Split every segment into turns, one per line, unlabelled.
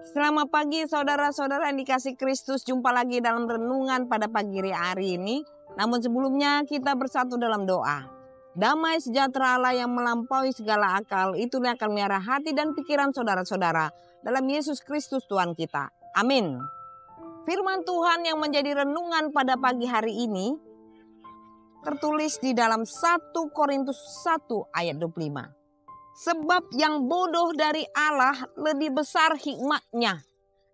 Selamat pagi saudara-saudara yang dikasih Kristus. Jumpa lagi dalam renungan pada pagi hari ini. Namun sebelumnya kita bersatu dalam doa. Damai sejahtera Allah yang melampaui segala akal, itulah akan melihara hati dan pikiran saudara-saudara dalam Yesus Kristus Tuhan kita. Amin. Firman Tuhan yang menjadi renungan pada pagi hari ini tertulis di dalam 1 Korintus 1 ayat 25. Sebab yang bodoh dari Allah lebih besar hikmatnya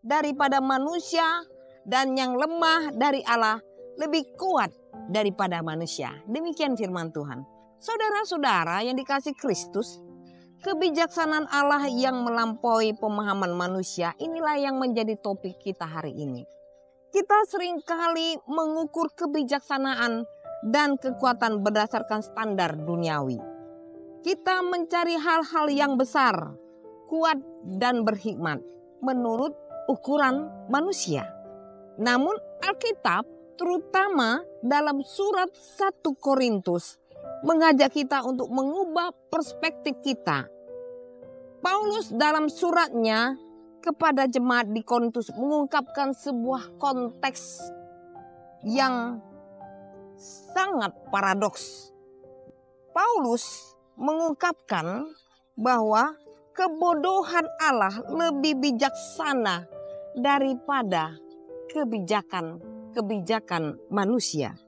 daripada manusia, dan yang lemah dari Allah lebih kuat daripada manusia. Demikian firman Tuhan. Saudara-saudara yang dikasih Kristus, kebijaksanaan Allah yang melampaui pemahaman manusia, inilah yang menjadi topik kita hari ini. Kita seringkali mengukur kebijaksanaan dan kekuatan berdasarkan standar duniawi. Kita mencari hal-hal yang besar, kuat dan berhikmat menurut ukuran manusia. Namun Alkitab terutama dalam surat 1 Korintus mengajak kita untuk mengubah perspektif kita. Paulus dalam suratnya kepada jemaat di Korintus mengungkapkan sebuah konteks yang sangat paradoks. Paulus mengungkapkan bahwa kebodohan Allah lebih bijaksana daripada kebijakan manusia.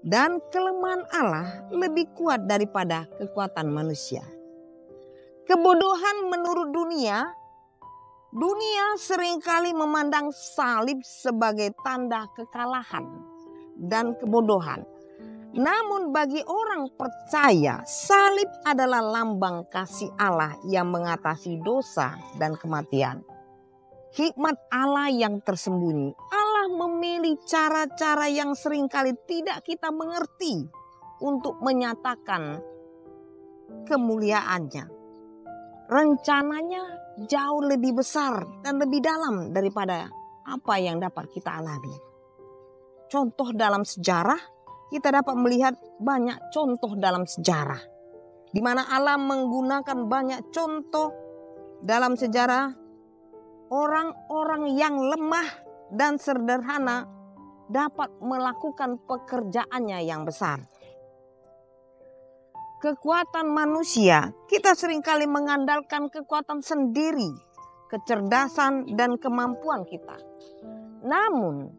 Dan kelemahan Allah lebih kuat daripada kekuatan manusia. Kebodohan menurut dunia seringkali memandang salib sebagai tanda kekalahan dan kebodohan. Namun bagi orang percaya, salib adalah lambang kasih Allah yang mengatasi dosa dan kematian. Hikmat Allah yang tersembunyi. Allah memilih cara-cara yang seringkali tidak kita mengerti untuk menyatakan kemuliaannya. Rencananya jauh lebih besar dan lebih dalam daripada apa yang dapat kita alami. Contoh dalam sejarah, kita dapat melihat banyak contoh dalam sejarah, di mana Allah menggunakan banyak contoh dalam sejarah. Orang-orang yang lemah dan sederhana dapat melakukan pekerjaannya yang besar. Kekuatan manusia, kita seringkali mengandalkan kekuatan sendiri, kecerdasan dan kemampuan kita. Namun,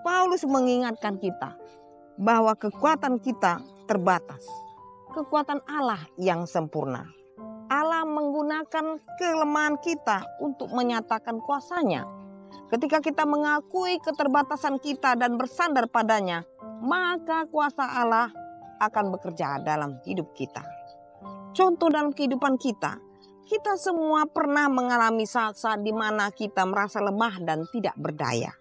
Paulus mengingatkan kita bahwa kekuatan kita terbatas. Kekuatan Allah yang sempurna. Allah menggunakan kelemahan kita untuk menyatakan kuasanya. Ketika kita mengakui keterbatasan kita dan bersandar padanya, maka kuasa Allah akan bekerja dalam hidup kita. Contoh dalam kehidupan kita semua pernah mengalami saat-saat di mana kita merasa lemah dan tidak berdaya.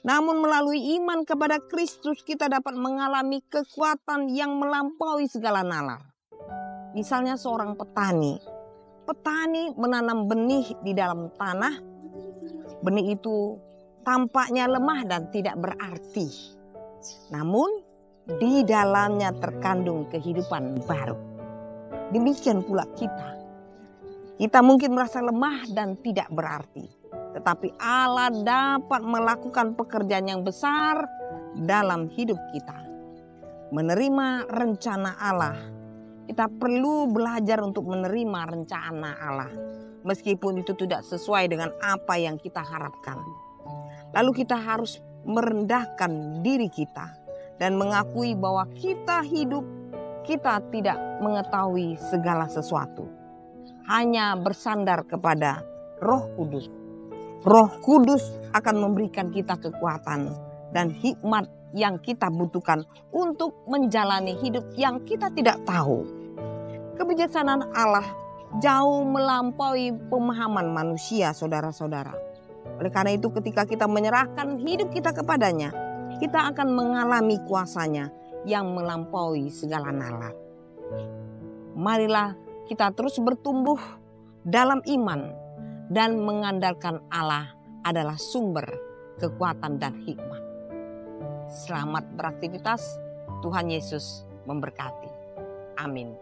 Namun melalui iman kepada Kristus kita dapat mengalami kekuatan yang melampaui segala nalar. Misalnya seorang petani menanam benih di dalam tanah. Benih itu tampaknya lemah dan tidak berarti. Namun di dalamnya terkandung kehidupan baru. Demikian pula kita. Kita mungkin merasa lemah dan tidak berarti. Tetapi Allah dapat melakukan pekerjaan yang besar dalam hidup kita. Menerima rencana Allah. Kita perlu belajar untuk menerima rencana Allah. Meskipun itu tidak sesuai dengan apa yang kita harapkan. Lalu kita harus merendahkan diri kita. Dan mengakui bahwa kita hidup, kita tidak mengetahui segala sesuatu. Hanya bersandar kepada Roh Kudus. Roh Kudus akan memberikan kita kekuatan dan hikmat yang kita butuhkan untuk menjalani hidup yang kita tidak tahu. Kebijaksanaan Allah jauh melampaui pemahaman manusia, saudara-saudara. Oleh karena itu ketika kita menyerahkan hidup kita kepadanya, kita akan mengalami kuasanya yang melampaui segala nalar. Marilah kita terus bertumbuh dalam iman dan mengandalkan Allah adalah sumber kekuatan dan hikmat. Selamat beraktivitas, Tuhan Yesus memberkati. Amin.